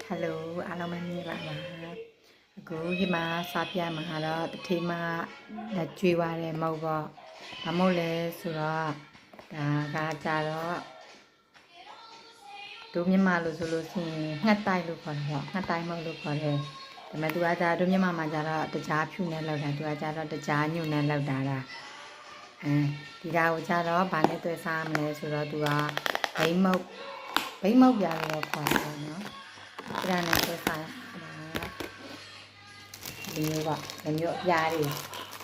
Hello အားလုံးပဲမင်္ဂလာပါအခုဒီမှာစာပြမှာတော့တထေးမလက်ကျွေးသွားတယ်မဟုတ်ပေါ့ဘာမို့လဲဆိုတော့ဒါကကြတော့တို့မြန်မာလို့ဆိုလို့ရှိရင်ငှက်တိုက်လို့ခေါ်တယ်ပေါ့ငှက်တိုက်မဟုတ်လို့ခေါ်တယ်ဒါပေမဲ့သူကကြတို့မြန်မာမှာကြတော့တကြားဖြူနဲ့လောက်တာသူကကြတော့တကြားညွန့်နဲ့လောက်တာဒီကကိုကြတော့ဗာနဲ့တွေ့စားမလဲဆိုတော့သူကဘိမုတ်ပြလို့ခေါ်တယ်ပေါ့နော်အဲ့ဒါနဲ့တွေ့စားဒီမျိုးပေါ့ဒီမျိုးအပြားတွေသူ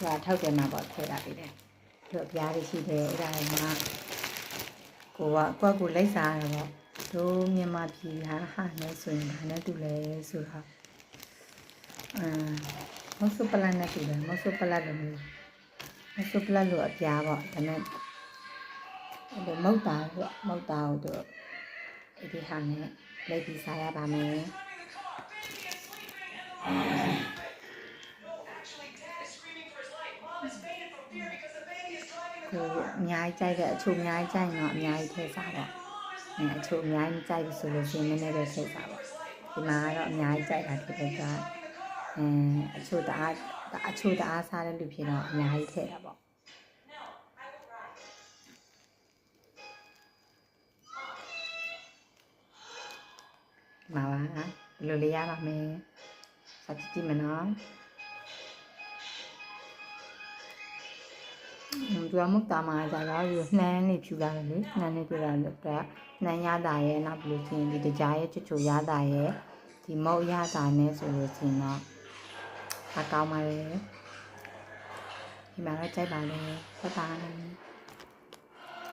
ကထောက်တယ်မှာပေါ့ထည့်တာပြီးတယ်သူအပြားတွေရှိတယ်အဲ့ဒါကကိုကလိုက်စားရတယ်ပေါ့တို့မြန်မာပြည်ဟာနဲ့ဆိုရင်ဒါနဲ့တူလဲဆိုတော့မဆုပလတ်နဲ့တူတယ်မဆုပလတ်လိုမျိုးမဆုပလတ်လိုအပြားပေါ့ဒါနဲ့အဲ့မုတ်တာပေါ့မုတ်တာကိုတို့အဲ့ဒီဟာနဲ့လိုက်ပြီးစားရပါမယ်ကိုအများကြီးကြိုက်တဲ့အချို့အများကြီးကြိုက်တော့အများကြီးထည့်စားတော့အချို့အများကြီးကြိုက်ပြီဆိုလို့ရှိရင်နည်းနည်းပဲထည့်စားပါဒီမှာကတော့အများကြီးကြိုက်တာဖြစ်တဲ့ကအချို့တအားစားတဲ့လူဖြစ်တော့အများကြီးထည့်တာပေါ့မှာပါဘယ်လိုလေးရပါမယ်ဆက်ကြည့်မနော်သူကမုတ်တာမှာကြတော့နှမ်းနေဖြူလာတယ်လေနှမ်းနေပြလာလို့ကနှမ်းရတာရဲ့နောက်ပြီးလို့ချင်းဒီတကြားရဲ့ချိုရတာရဲ့ဒီမုတ်ရတာနဲ့ဆိုလို့ချင်းတော့အကောင်းပါလေဒီမှာတော့ကြိုက်ပါလေဆက်ပါ